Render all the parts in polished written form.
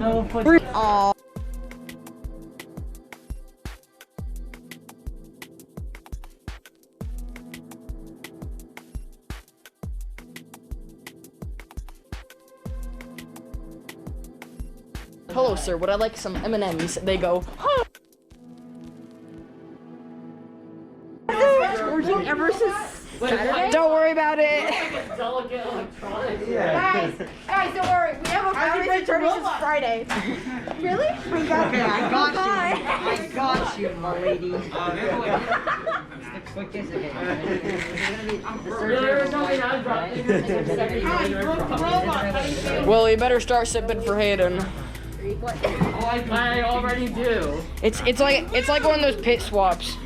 whole foot. Oh. Hello, sir. Would I like some M&Ms? They go, huh? Ever since Saturday? Don't worry about it. Guys, don't worry. We have a family attorney since Friday. Really? We got Okay, I got you. I got you, my lady. Well, you better start sipping for Hayden. I already do. It's like one of those pit swaps.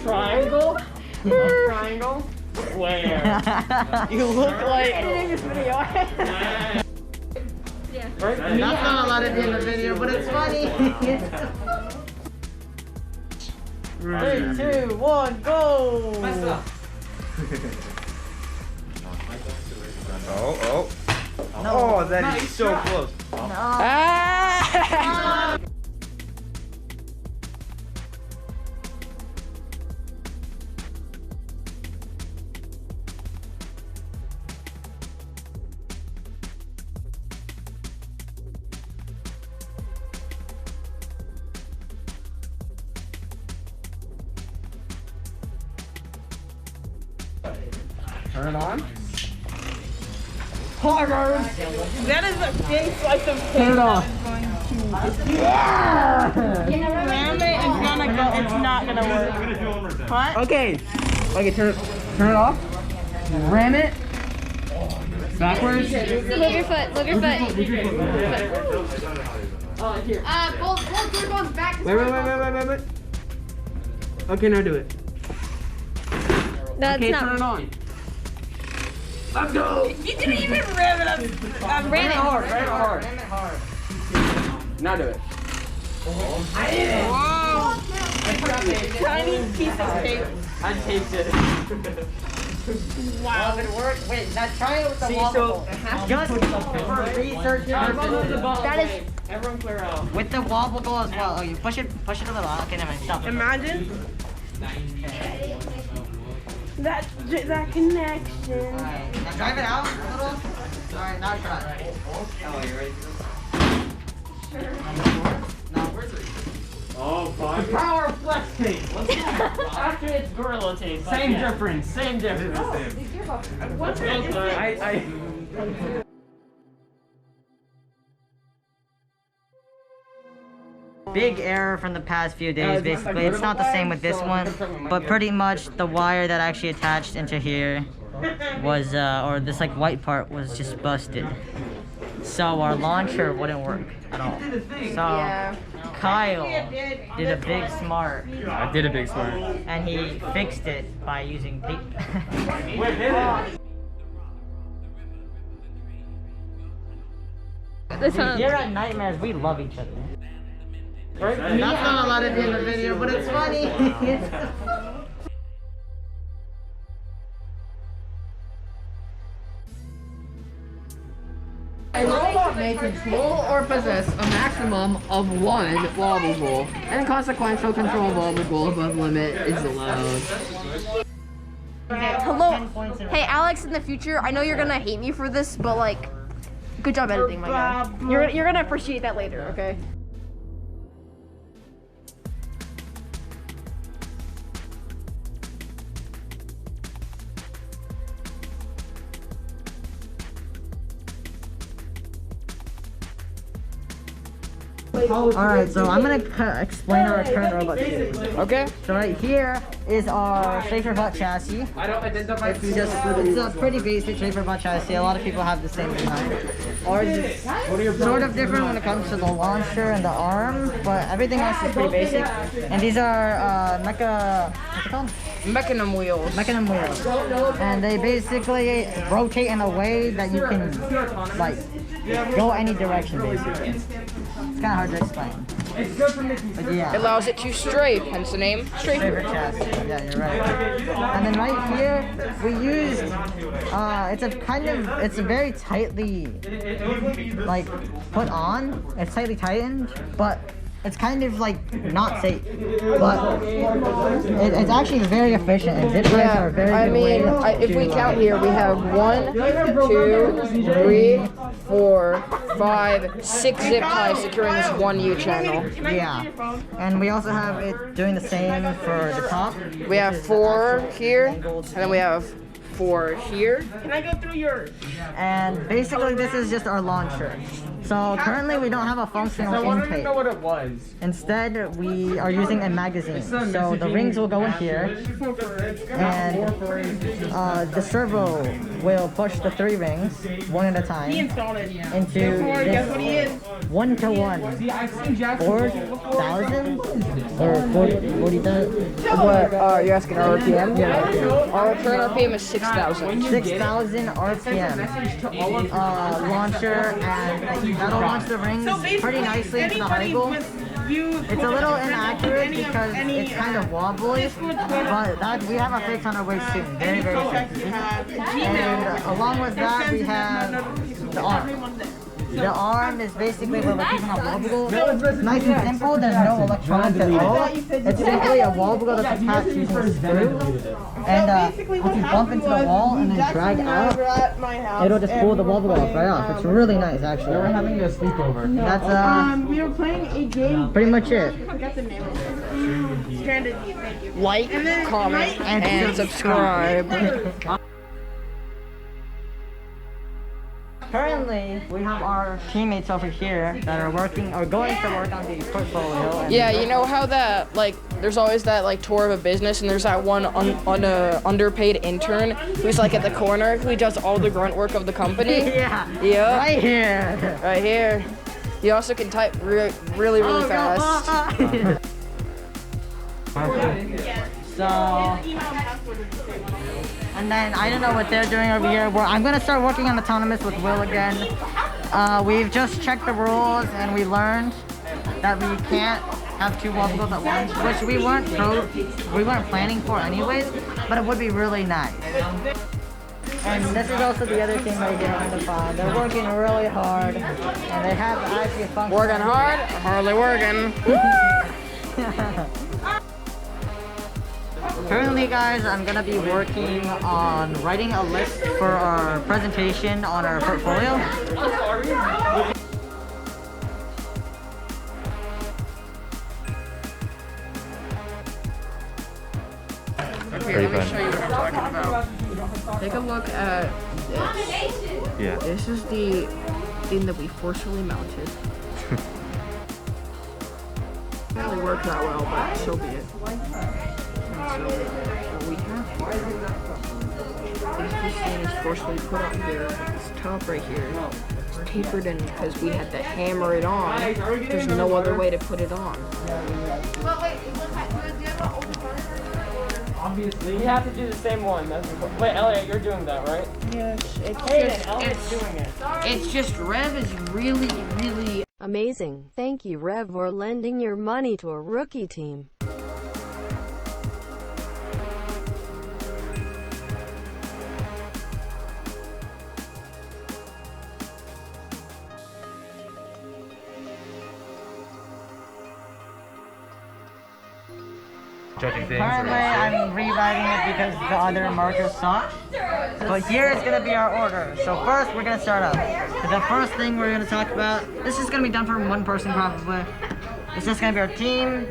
Triangle? Triangle? Square. You look like. That's not allowed to be in the video, but it's funny. 3, 2, 1, go! Oh, oh, that is so close. Ah! Turn it on. That is a big slice of cake. Turn it on. Ram it, it's gonna go. It's not gonna work. What? Okay. Okay, turn it off. Ram it. Backwards. Move your foot. Move your foot. Both Kerban's back. Wait. Okay, now do it. No, Okay, it's not. turn it on. Let's go. You didn't even ram it up. Ram it hard. Ram it hard. Now do it. I did it. Wow. Tiny piece of cake. I taped it. Wow. Well, if it worked, wait, now try it with the See, wobble. so just for research purposes. That is. Everyone clear out. With the wobble ball as well. Oh, you push it a little. Okay, never mind. Stop. Imagine that connection. Alright, now drive it out a little. Alright, now try. Oh, you ready? No, where's it? Oh, fine. The power of flex tape. What's that? Actually, it's Gorilla Tape. Same difference. Same difference. What's Okay. Big error from the past few days, basically. It's not the same with this one, but pretty much the wire that actually attached into here was, or this like white part was just busted. So our launcher wouldn't work at all. So Kyle did a big smart. I did a big smart. And he fixed it by using tape. Here at Nightmares, we love each other. That's not allowed to be in the video, but it's funny. A robot may control or possess a maximum of 1 wobble ball, and consequential control wobble ball above limit is allowed. Hello. Hey, Alex. In the future, I know you're gonna hate me for this, but like, good job editing, my guy. You're gonna appreciate that later, okay? Alright, so I'm gonna explain our current robot to you. Okay? So right here is our Schaefer butt chassis. I don't identify. It's a pretty basic Schaefer butt chassis. A lot of people have the same design. Ours is sort of different when it comes to the launcher and the arm, but everything else is pretty basic. And these are what's it called? Mechanism wheels. Mechanism wheels. And they basically rotate in a way that you can like go any direction basically. It's kind of hard to explain. It's good for making But yeah. It allows it to strafe, hence the name Favorite strafer. chassis. Yeah, you're right. And then right here, we used, it's a very tightly, like, put on. It's tightly tightened, but it's kind of like not safe. But it's actually very efficient. And zip ties are a very good way if we count here, we have 1, 2, 3, 4, 5, 6 zip ties securing this one U channel. Yeah. And we also have it doing the same for the top. We have 4 here, and then we have 4 here. Can I go through yours? And basically this is just our launcher. So currently we don't have a functional intake. what it was. Instead, we are using a magazine. So the rings will go in here, and the servo will push the 3 rings, one at a time, into this 1-to-1. See, I've seen Jackson. 4,000 or 40,000? What, you're asking our RPM? Yeah. Our current RPM is 6,000. 6,000 RPM launcher, and that'll launch the rings pretty nicely into the high-goal. It's a little inaccurate because it's kind of wobbly, but that we have a fix on our way soon. Very, very soon. And along with that, we have the arm. The arm is basically where we're keeping our wobble goal. It's nice and simple. There's no electronics at all. It's simply a wobble goal that's attached using a screw. And if you bump into the wall and then drag out, it'll just pull the wobble goal right off. It's really nice, actually. We're having a sleepover. That's We were playing a game. pretty much it. I forgot the name of it. Stranded, thank you. Like, comment, and subscribe. Currently, we have our teammates over here that are working or going to work on the portfolio. And Yeah, you know how that, like, there's always that, like, tour of a business, and there's that one underpaid intern who's, like, at the corner who does all the grunt work of the company? Yeah. Yep. Right here. Right here. You also can type really fast. So, and then I don't know what they're doing over here. I'm gonna start working on autonomous with Will again. We've just checked the rules and we learned that we can't have 2 wobble goals at once, which we weren't planning for anyways, but it would be really nice. And this is also the other team right here on the pond. They're working really hard, and they have actually a function. Working hard, hardly working. Currently, guys, I'm gonna be working on writing a list for our presentation on our portfolio. Okay, let me show you what I'm talking about. Take a look at this. Yeah. This is the thing that we forcefully mounted. It really worked that well, but so be it. And so what we have here is this thing is forcefully put on here. This top right here is tapered in because we had to hammer it on. There's no other way to put it on. Obviously, you have to do the same one. That's before. Wait, Elliot, you're doing that, right? Yes, Elliot's doing it. it's just Rev is really Amazing. Thank you, Rev, for lending your money to a rookie team. Judging things. Currently, I'm rewriting it because the other markers suck. But here is going to be our order. So first, we're going to start out. The first thing we're going to talk about, this is going to be done for one person probably. It's just going to be our team.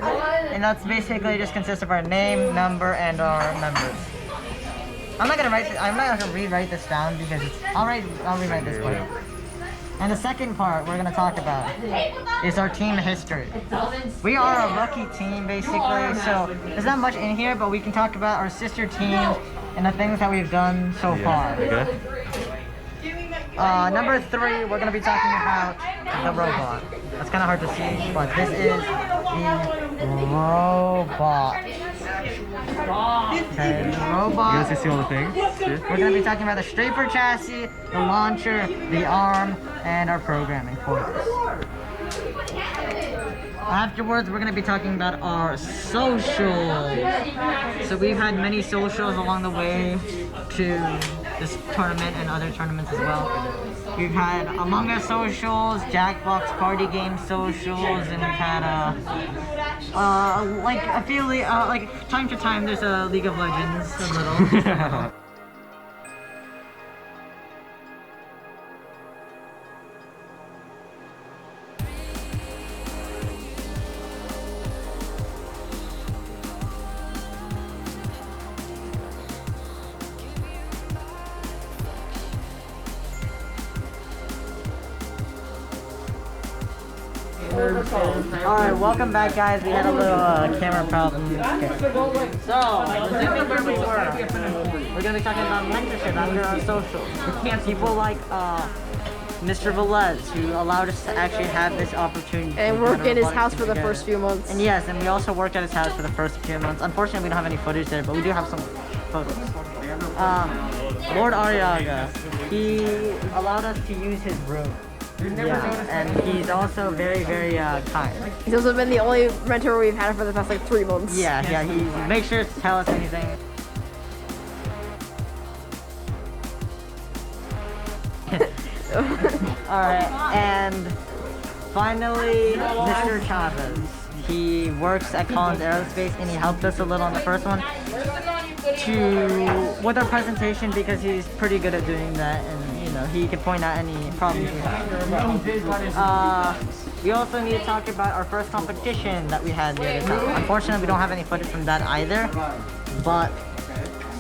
And that's basically just consists of our name, number, and our members. I'm not going to rewrite this down because I'll rewrite this part. And the second part we're going to talk about is our team history. We are a rookie team, basically, so there's not much in here, but we can talk about our sister teams and the things that we've done so far. Okay. Number 3, we're going to be talking about the robot. That's kind of hard to see, but this is the robot. Okay, the robot. You guys see all the things? We're going to be talking about the strafer chassis, the launcher, the arm, and our programming for this. Afterwards, we're going to be talking about our socials. So we've had many socials along the way to this tournament and other tournaments as well. We've had Among Us socials, Jackbox party game socials, and we've had like a few like time to time there's a League of Legends a little. Alright, welcome back guys. We had a little camera problem. Okay. So, resuming where we were, we're going to be talking about mentorship after our socials. We can't people like Mr. Velez, who allowed us to actually have this opportunity. And work in his house for the first few months. And yes, and we also worked at his house for the first few months. Unfortunately, we don't have any footage there, but we do have some photos. Lord Ariaga, he allowed us to use his room. Yeah, and he's also very, very kind. He's also been the only mentor we've had for the past like 3 months. Yeah, he makes sure to tell us anything. Alright, and finally, Mr. Chavez. He works at Collins Aerospace and he helped us a little on the first one with our presentation because he's pretty good at doing that, and you know, he can point out any problems we have. We also need to talk about our first competition that we had the other time. Unfortunately, we don't have any footage from that either, but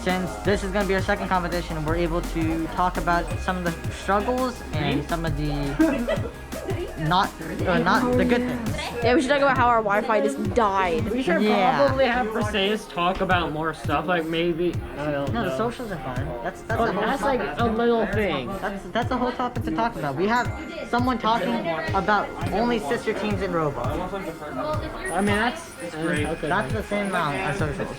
since this is going to be our second competition, we're able to talk about some of the struggles and some of the not the good things. Yeah, we should talk about how our Wi-Fi just died. We should probably have Briseis talk about more stuff, like maybe, I don't know. No, the socials are fine. That's like a little thing. That's a whole topic to talk about. We have someone talking about only sister teams in Roblox. I mean, that's great. Okay. That's the same amount as socials.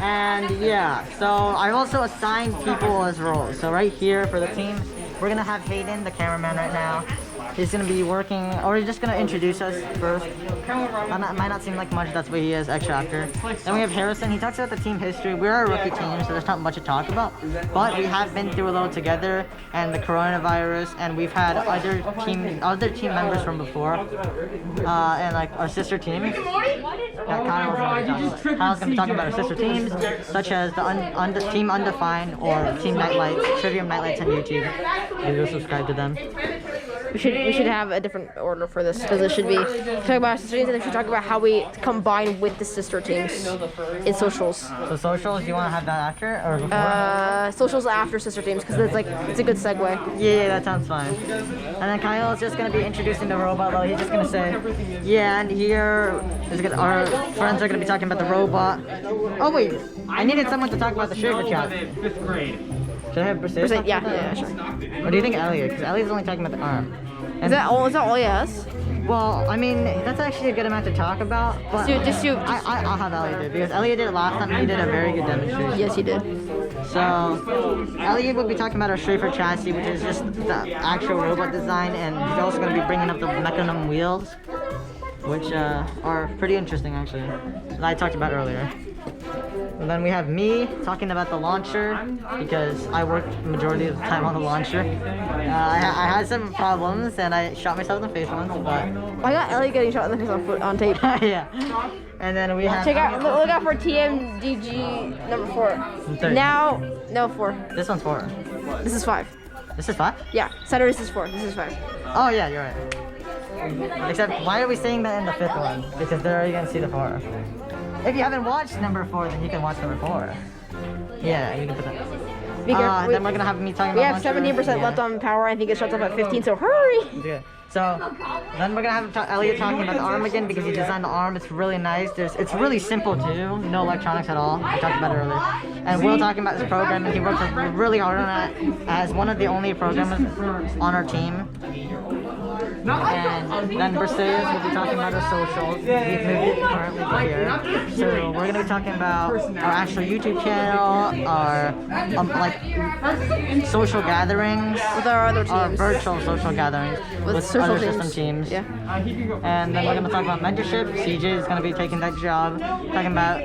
And yeah, so I've also assigned people as roles. So right here for the team, we're gonna have Hayden, the cameraman, right now. He's gonna be working, or he's just gonna introduce us first. Might not seem like much, that's what he is, extra actor. Then we have Harrison, he talks about the team history. We're a rookie team, so there's not much to talk about. But we have been through a little together, and the coronavirus, and we've had other team members from before. And like our sister teams. Kyle's gonna be talking about our sister teams, such as the Team Undefined or Team Nightlights, Trivium Knightmares on YouTube. You go subscribe to them. We should have a different order for this because it should be talk about our sister teams and then we should talk about how we combine with the sister teams in socials. So socials, you want to have that after or before? Socials after sister teams because it's a good segue. Yeah, that sounds fine. And then Kyle is just gonna be introducing the robot. Though he's just gonna say, yeah, and here our friends are gonna be talking about the robot. Oh wait, I needed someone to talk about the sugar chat. 5th grade. Should I have Briseis? Yeah, sure. What do you think, Elliot? Because Elliot's only talking about the arm. And Is that all he has? Well, I mean, that's actually a good amount to talk about. But I'll have Elliot do it because Elliot did it last time and he did a very good demonstration. Yes, he did. So, Elliot will be talking about our Strafer chassis, which is just the actual robot design, and he's also going to be bringing up the mechanism wheels, which are pretty interesting actually, that I talked about earlier. And then we have me talking about the launcher because I worked the majority of the time on the launcher. I had some problems and I shot myself in the face once, but I got Ellie getting shot in the face on tape. yeah. And then we have look out for TAMGG number 4. Now, no 4. This one's 4. This is 5. This is 5? Yeah, Saturday is 4. This is 5. Oh yeah, you're right. Except, why are we saying that in the 5th one? Because they're already gonna see the 4. If you haven't watched number 4, then you can watch number 4. Yeah, you can put that. Then we're gonna have me talking about. We have 17% left on power. I think it shuts off at 15. So hurry. Yeah. So then we're gonna have Elliot talking about the arm again because he designed the arm. It's really nice. It's really simple too. No electronics at all. I talked about it earlier. And Will talking about his programming. He works really hard on that as one of the only programmers on our team. And then Mercedes will be talking about our socials. We've moved it currently to here. So we're gonna be talking about our actual YouTube channel, our like social gatherings, With our other teams. our virtual social gatherings with social other teams. system teams. Yeah. And then we're gonna talk about mentorship. CJ is gonna be taking that job. Talking about.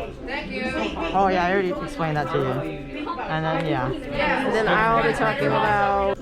Oh yeah, I already explained that to you. And then yeah. And then I'll be talking about